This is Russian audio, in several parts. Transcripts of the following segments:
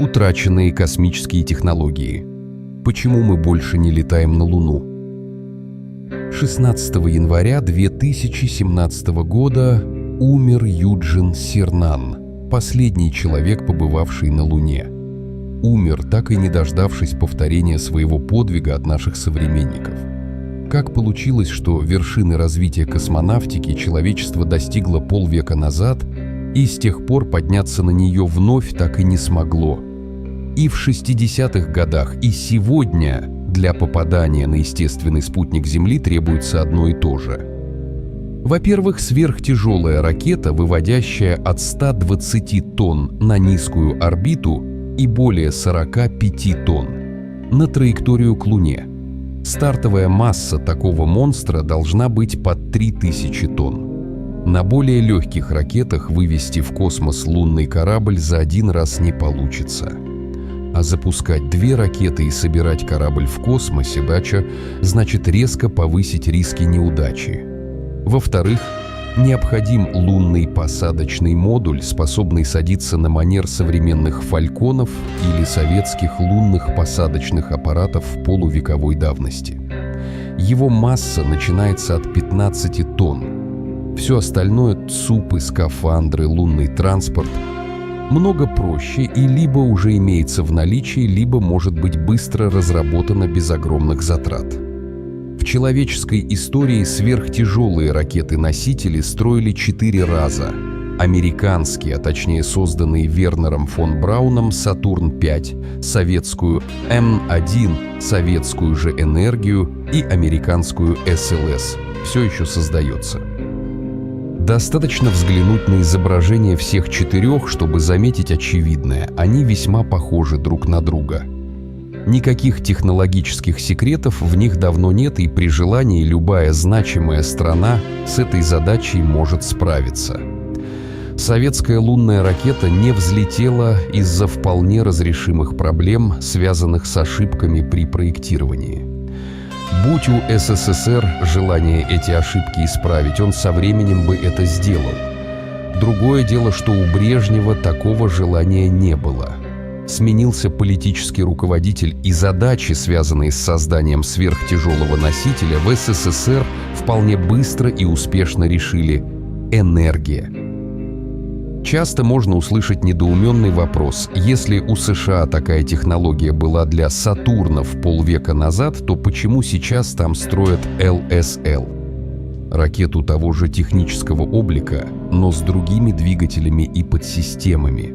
Утраченные космические технологии. Почему мы больше не летаем на Луну? 16 января 2017 года умер Юджин Сирнан, последний человек, побывавший на Луне. Умер, так и не дождавшись повторения своего подвига от наших современников. Как получилось, что вершины развития космонавтики человечество достигло полвека назад, и с тех пор подняться на нее вновь так и не смогло? И в 60-х годах, и сегодня для попадания на естественный спутник Земли требуется одно и то же. Во-первых, сверхтяжелая ракета, выводящая от 120 тонн на низкую орбиту и более 45 тонн на траекторию к Луне. Стартовая масса такого монстра должна быть под 3000 тонн. На более легких ракетах вывести в космос лунный корабль за один раз не получится. А запускать 2 ракеты и собирать корабль в космосе значит резко повысить риски неудачи. Во-вторых, необходим лунный посадочный модуль, способный садиться на манер современных «Фальконов» или советских лунных посадочных аппаратов полувековой давности. Его масса начинается от 15 тонн. Все остальное – ЦУПы, скафандры, лунный транспорт – много проще и либо уже имеется в наличии, либо может быть быстро разработано без огромных затрат. В человеческой истории сверхтяжелые ракеты-носители строили 4 раза. Американские, а точнее созданные Вернером фон Брауном, Сатурн-5, советскую М-1, советскую же «Энергию» и американскую СЛС все еще создается. Достаточно взглянуть на изображения всех 4, чтобы заметить очевидное. Они весьма похожи друг на друга. Никаких технологических секретов в них давно нет, и при желании любая значимая страна с этой задачей может справиться. Советская лунная ракета не взлетела из-за вполне разрешимых проблем, связанных с ошибками при проектировании. Будь у СССР желание эти ошибки исправить, он со временем бы это сделал. Другое дело, что у Брежнева такого желания не было. Сменился политический руководитель, и задачи, связанные с созданием сверхтяжелого носителя, в СССР вполне быстро и успешно решили – энергия. Часто можно услышать недоуменный вопрос: если у США такая технология была для Сатурнов полвека назад, то почему сейчас там строят ЛСЛ? Ракету того же технического облика, но с другими двигателями и подсистемами.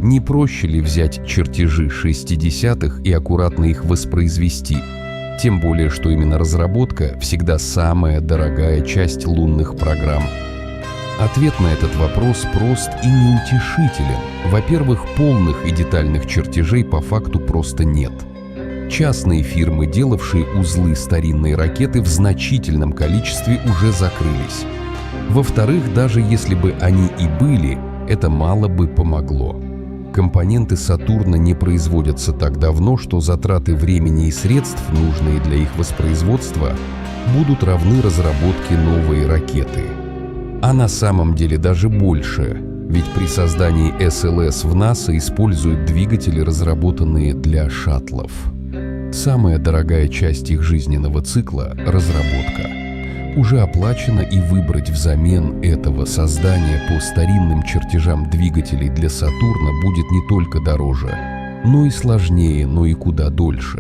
Не проще ли взять чертежи 60-х и аккуратно их воспроизвести? Тем более, что именно разработка всегда самая дорогая часть лунных программ. Ответ на этот вопрос прост и неутешителен. Во-первых, полных и детальных чертежей по факту просто нет. Частные фирмы, делавшие узлы старинной ракеты, в значительном количестве уже закрылись. Во-вторых, даже если бы они и были, это мало бы помогло. Компоненты Сатурна не производятся так давно, что затраты времени и средств, нужные для их воспроизводства, будут равны разработке новой ракеты. А на самом деле даже больше, ведь при создании СЛС в НАСА используют двигатели, разработанные для шаттлов. Самая дорогая часть их жизненного цикла – разработка. Уже оплачено, и выбрать взамен этого создания по старинным чертежам двигателей для Сатурна будет не только дороже, но и сложнее, но и куда дольше.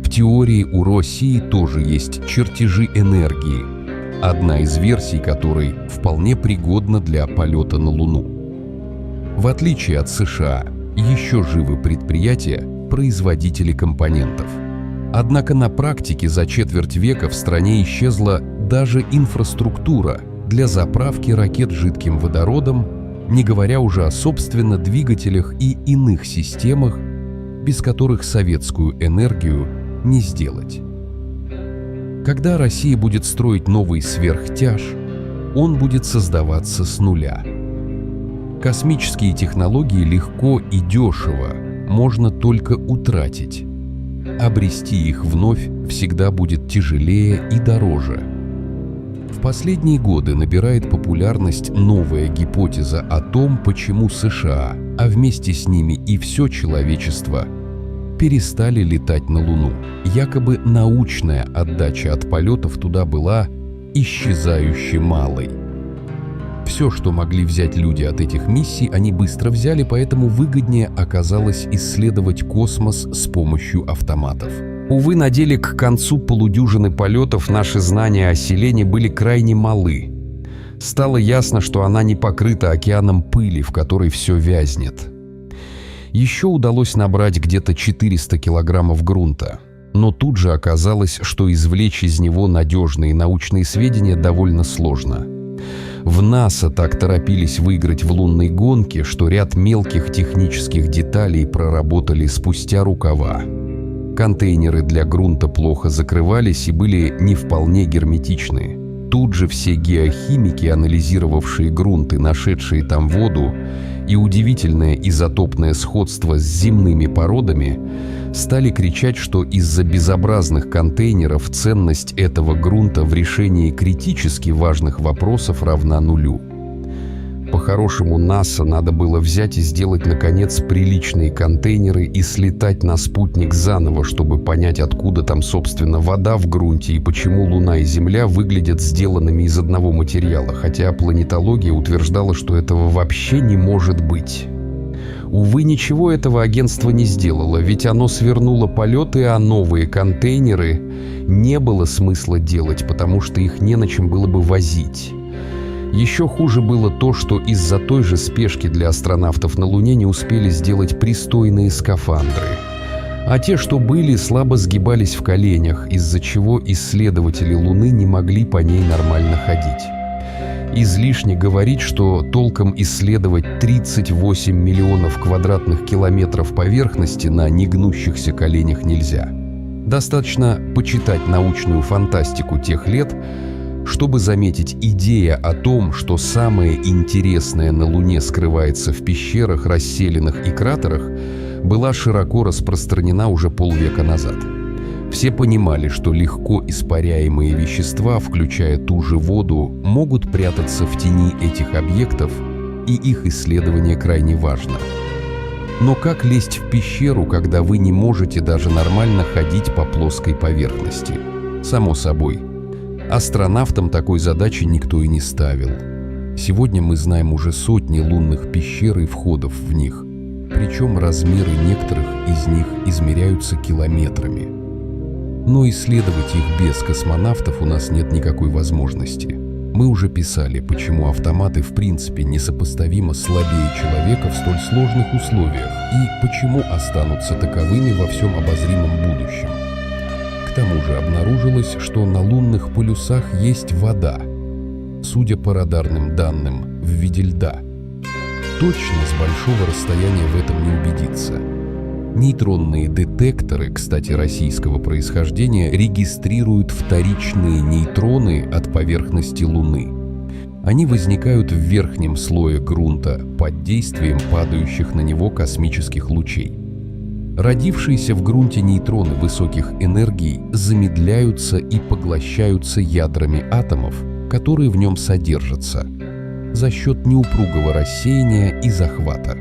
В теории у России тоже есть чертежи энергии, одна из версий которой вполне пригодна для полета на Луну. В отличие от США, еще живы предприятия, производители компонентов. Однако на практике за четверть века в стране исчезла даже инфраструктура для заправки ракет жидким водородом, не говоря уже о собственно двигателях и иных системах, без которых советскую энергию не сделать. Когда Россия будет строить новый сверхтяж, он будет создаваться с нуля. Космические технологии легко и дешево можно только утратить. Обрести их вновь всегда будет тяжелее и дороже. В последние годы набирает популярность новая гипотеза о том, почему США, а вместе с ними и все человечество, перестали летать на Луну. Якобы научная отдача от полетов туда была исчезающе малой. Все, что могли взять люди от этих миссий, они быстро взяли, поэтому выгоднее оказалось исследовать космос с помощью автоматов. Увы, на деле к концу полудюжины полетов наши знания о Селене были крайне малы. Стало ясно, что она не покрыта океаном пыли, в которой все вязнет. Еще удалось набрать где-то 400 килограммов грунта, но тут же оказалось, что извлечь из него надежные научные сведения довольно сложно. В НАСА так торопились выиграть в лунной гонке, что ряд мелких технических деталей проработали спустя рукава. Контейнеры для грунта плохо закрывались и были не вполне герметичны. Тут же все геохимики, анализировавшие грунт и нашедшие там воду, и удивительное изотопное сходство с земными породами, стали кричать, что из-за безобразных контейнеров ценность этого грунта в решении критически важных вопросов равна нулю. По-хорошему, НАСА надо было взять и сделать, наконец, приличные контейнеры и слетать на спутник заново, чтобы понять, откуда там, собственно, вода в грунте и почему Луна и Земля выглядят сделанными из одного материала, хотя планетология утверждала, что этого вообще не может быть. Увы, ничего этого агентство не сделало, ведь оно свернуло полеты, а новые контейнеры не было смысла делать, потому что их не на чем было бы возить. Еще хуже было то, что из-за той же спешки для астронавтов на Луне не успели сделать пристойные скафандры. А те, что были, слабо сгибались в коленях, из-за чего исследователи Луны не могли по ней нормально ходить. Излишне говорить, что толком исследовать 38 миллионов квадратных километров поверхности на негнущихся коленях нельзя. Достаточно почитать научную фантастику тех лет, чтобы заметить, идея о том, что самое интересное на Луне скрывается в пещерах, расселинах и кратерах, была широко распространена уже полвека назад. Все понимали, что легко испаряемые вещества, включая ту же воду, могут прятаться в тени этих объектов, и их исследование крайне важно. Но как лезть в пещеру, когда вы не можете даже нормально ходить по плоской поверхности? Само собой. Астронавтам такой задачи никто и не ставил. Сегодня мы знаем уже сотни лунных пещер и входов в них, причем размеры некоторых из них измеряются километрами. Но исследовать их без космонавтов у нас нет никакой возможности. Мы уже писали, почему автоматы в принципе несопоставимо слабее человека в столь сложных условиях и почему останутся таковыми во всем обозримом будущем. К тому же обнаружилось, что на лунных полюсах есть вода, судя по радарным данным, в виде льда. Точно с большого расстояния в этом не убедиться. Нейтронные детекторы, кстати, российского происхождения, регистрируют вторичные нейтроны от поверхности Луны. Они возникают в верхнем слое грунта под действием падающих на него космических лучей. Родившиеся в грунте нейтроны высоких энергий замедляются и поглощаются ядрами атомов, которые в нем содержатся, за счет неупругого рассеяния и захвата.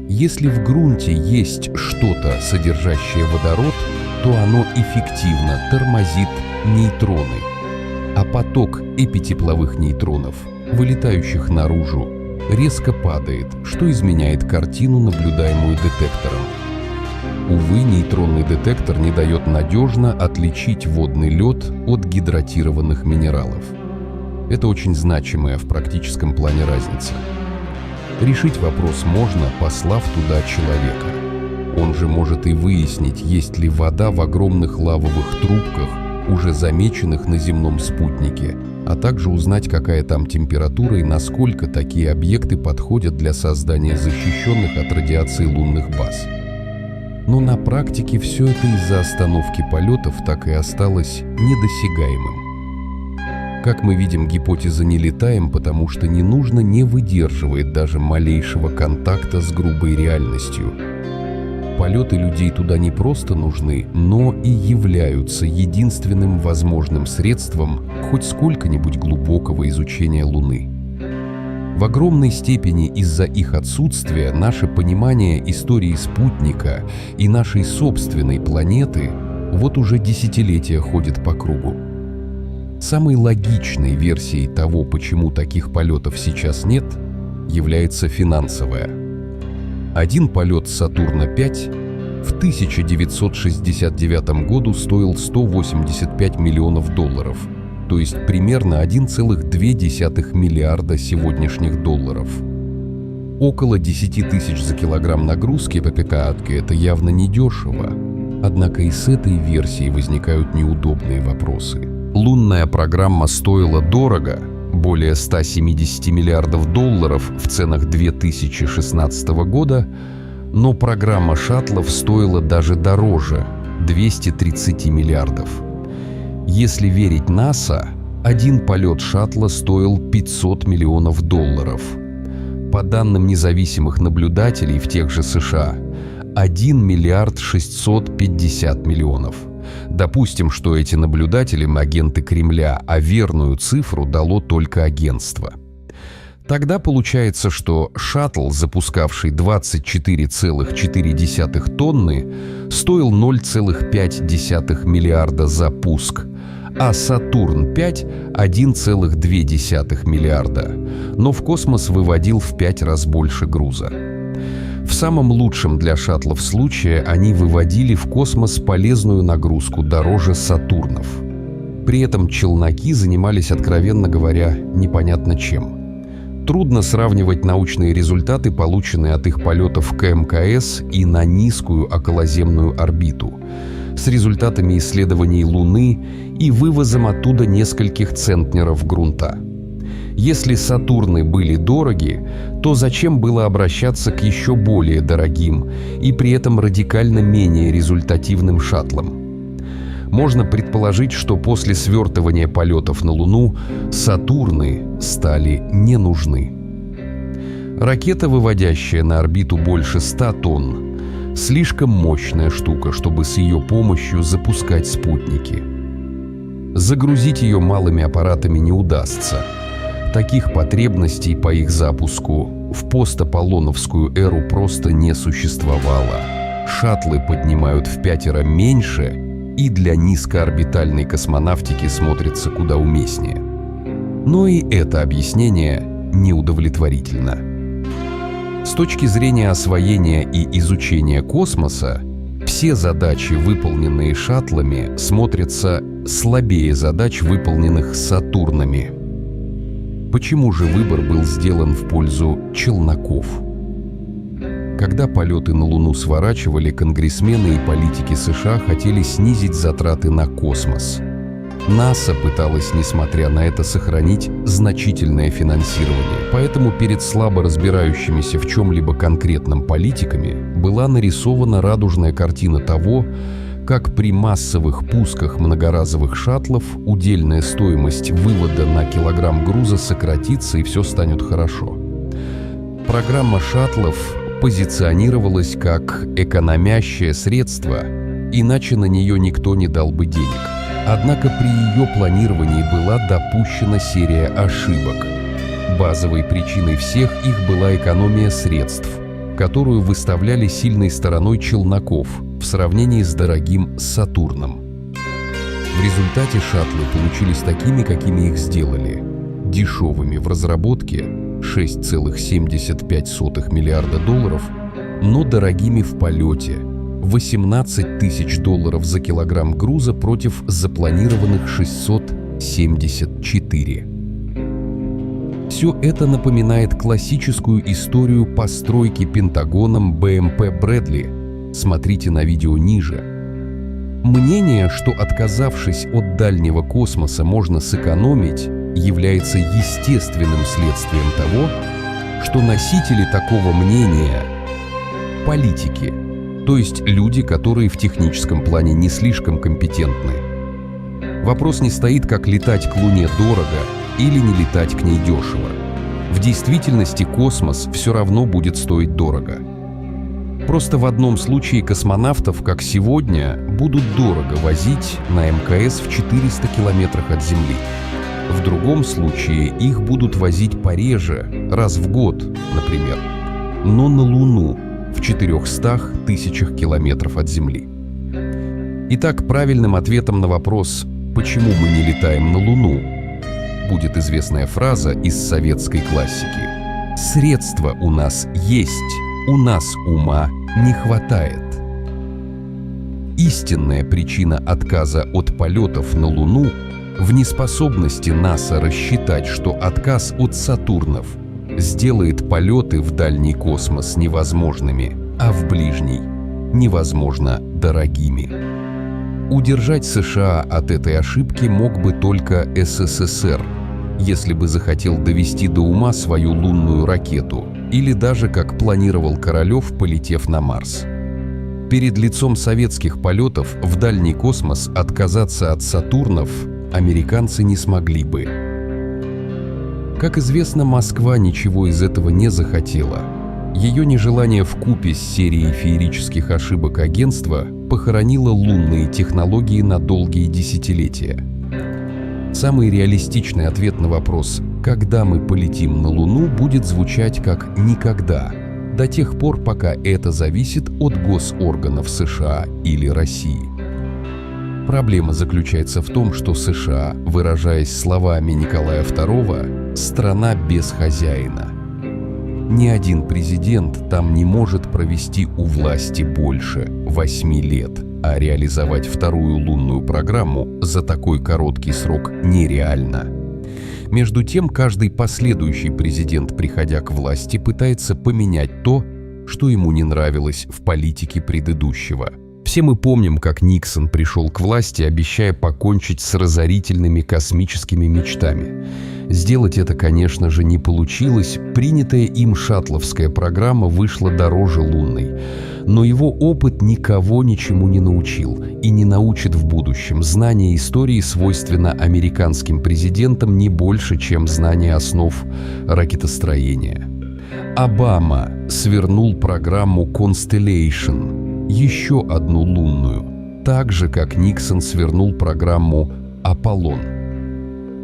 Если в грунте есть что-то, содержащее водород, то оно эффективно тормозит нейтроны, а поток эпитепловых нейтронов, вылетающих наружу, резко падает, что изменяет картину, наблюдаемую детектором. Увы, нейтронный детектор не дает надежно отличить водный лед от гидратированных минералов. Это очень значимая в практическом плане разница. Решить вопрос можно, послав туда человека. Он же может и выяснить, есть ли вода в огромных лавовых трубках, уже замеченных на земном спутнике, а также узнать, какая там температура и насколько такие объекты подходят для создания защищенных от радиации лунных баз. Но на практике все это из-за остановки полетов так и осталось недосягаемым. Как мы видим, гипотеза «не летаем», потому что не нужно, не выдерживает даже малейшего контакта с грубой реальностью. полеты людей туда не просто нужны, но и являются единственным возможным средством хоть сколько-нибудь глубокого изучения Луны. В огромной степени из-за их отсутствия наше понимание истории спутника и нашей собственной планеты вот уже десятилетия ходит по кругу. Самой логичной версией того, почему таких полетов сейчас нет, является финансовая. Один полет Сатурна-5 в 1969 году стоил 185 миллионов долларов, то есть примерно 1,2 миллиарда сегодняшних долларов. Около 10 тысяч за килограмм нагрузки по пикаатке – это явно недешево. Однако и с этой версией возникают неудобные вопросы. Лунная программа стоила дорого, более 170 миллиардов долларов в ценах 2016 года, но программа шаттлов стоила даже дороже – 230 миллиардов. Если верить НАСА, один полет шаттла стоил 500 миллионов долларов. По данным независимых наблюдателей в тех же США, 1 миллиард 650 миллионов. Допустим, что эти наблюдатели – агенты Кремля, а верную цифру дало только агентство. Тогда получается, что шаттл, запускавший 24,4 тонны, стоил 0,5 миллиарда за пуск, а Сатурн-5 – 1,2 миллиарда, но в космос выводил в 5 раз больше груза. В самом лучшем для шаттлов случае они выводили в космос полезную нагрузку дороже Сатурнов. При этом челноки занимались, откровенно говоря, непонятно чем. Трудно сравнивать научные результаты, полученные от их полетов к МКС и на низкую околоземную орбиту, с результатами исследований Луны и вывозом оттуда нескольких центнеров грунта. Если Сатурны были дороги, то зачем было обращаться к еще более дорогим и при этом радикально менее результативным шаттлам? Можно предположить, что после свертывания полетов на Луну Сатурны стали не нужны. Ракета, выводящая на орбиту больше 100 тонн, слишком мощная штука, чтобы с ее помощью запускать спутники. Загрузить ее малыми аппаратами не удастся. Таких потребностей по их запуску в пост-аполлоновскую эру просто не существовало. Шаттлы поднимают в 5 меньше и для низкоорбитальной космонавтики смотрятся куда уместнее. Но и это объяснение неудовлетворительно. С точки зрения освоения и изучения космоса, все задачи, выполненные шаттлами, смотрятся слабее задач, выполненных Сатурнами. Почему же выбор был сделан в пользу челноков? Когда полеты на Луну сворачивали, конгрессмены и политики США хотели снизить затраты на космос. НАСА пыталась, несмотря на это, сохранить значительное финансирование, поэтому перед слабо разбирающимися в чем-либо конкретном политиками была нарисована радужная картина того, как при массовых пусках многоразовых шаттлов удельная стоимость вывода на килограмм груза сократится и все станет хорошо. Программа шаттлов позиционировалась как экономящее средство, иначе на нее никто не дал бы денег. Однако при ее планировании была допущена серия ошибок. Базовой причиной всех их была экономия средств, которую выставляли сильной стороной челноков в сравнении с дорогим Сатурном. В результате шаттлы получились такими, какими их сделали. Дешевыми в разработке – 6,75 миллиарда долларов, но дорогими в полете – 18 тысяч долларов за килограмм груза против запланированных 674. Все это напоминает классическую историю постройки Пентагоном БМП Брэдли. Смотрите на видео ниже. Мнение, что отказавшись от дальнего космоса можно сэкономить, является естественным следствием того, что носители такого мнения – политики, то есть люди, которые в техническом плане не слишком компетентны. Вопрос не стоит, как летать к Луне дорого или не летать к ней дешево. В действительности космос все равно будет стоить дорого. Просто в одном случае космонавтов, как сегодня, будут дорого возить на МКС в 400 километрах от Земли. В другом случае их будут возить пореже, раз в год, например, но на Луну в 400 тысячах километров от Земли. Итак, правильным ответом на вопрос «почему мы не летаем на Луну?» будет известная фраза из советской классики: «Средства у нас есть, у нас ума не хватает». Истинная причина отказа от полетов на Луну в неспособности НАСА рассчитать, что отказ от Сатурнов сделает полеты в дальний космос невозможными, а в ближний невозможно дорогими. Удержать США от этой ошибки мог бы только СССР, если бы захотел довести до ума свою лунную ракету, или даже, как планировал Королев, полетев на Марс. Перед лицом советских полетов в дальний космос отказаться от Сатурнов американцы не смогли бы. Как известно, Москва ничего из этого не захотела. Ее нежелание вкупе с серией феерических ошибок агентства похоронило лунные технологии на долгие десятилетия. Самый реалистичный ответ на вопрос «когда мы полетим на Луну» будет звучать как «никогда», до тех пор, пока это зависит от госорганов США или России. Проблема заключается в том, что США, выражаясь словами Николая II, страна без хозяина. Ни один президент там не может провести у власти больше 8 лет, а реализовать вторую лунную программу за такой короткий срок нереально. Между тем, каждый последующий президент, приходя к власти, пытается поменять то, что ему не нравилось в политике предыдущего. Все мы помним, как Никсон пришел к власти, обещая покончить с разорительными космическими мечтами. Сделать это, конечно же, не получилось, принятая им шаттловская программа вышла дороже лунной. Но его опыт никого ничему не научил и не научит в будущем. Знание истории свойственно американским президентам не больше, чем знание основ ракетостроения. Обама свернул программу Constellation, еще одну лунную, так же, как Никсон свернул программу Аполлон.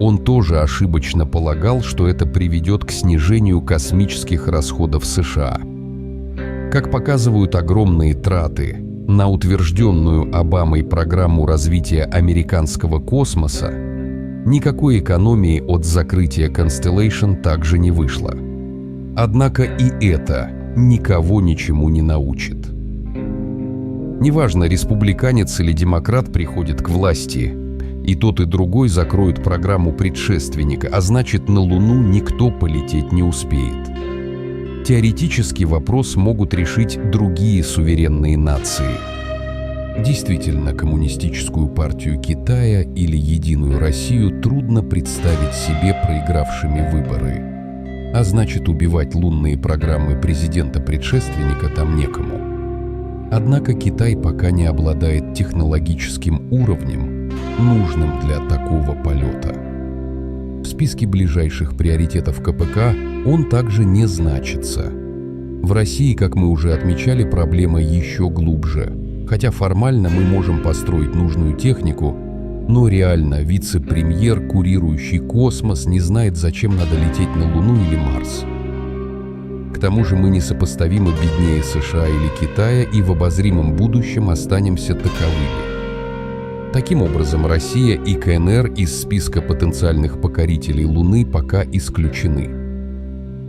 Он тоже ошибочно полагал, что это приведет к снижению космических расходов США. Как показывают огромные траты на утвержденную Обамой программу развития американского космоса, никакой экономии от закрытия Constellation также не вышло. Однако и это никого ничему не научит. Неважно, республиканец или демократ приходит к власти, и тот и другой закроют программу предшественника, а значит, на Луну никто полететь не успеет. Теоретически вопрос могут решить другие суверенные нации. Действительно, коммунистическую партию Китая или Единую Россию трудно представить себе проигравшими выборы. А значит, убивать лунные программы президента-предшественника там некому. Однако Китай пока не обладает технологическим уровнем, нужным для такого полета. В списке ближайших приоритетов КПК он также не значится. В России, как мы уже отмечали, проблема еще глубже. Хотя формально мы можем построить нужную технику, но реально вице-премьер, курирующий космос, не знает, зачем надо лететь на Луну или Марс. К тому же мы несопоставимо беднее США или Китая и в обозримом будущем останемся таковыми. Таким образом, Россия и КНР из списка потенциальных покорителей Луны пока исключены.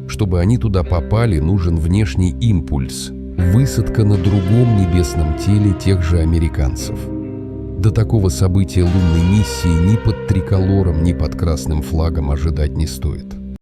Чтобы они туда попали, нужен внешний импульс, высадка на другом небесном теле тех же американцев. До такого события лунной миссии ни под триколором, ни под красным флагом ожидать не стоит.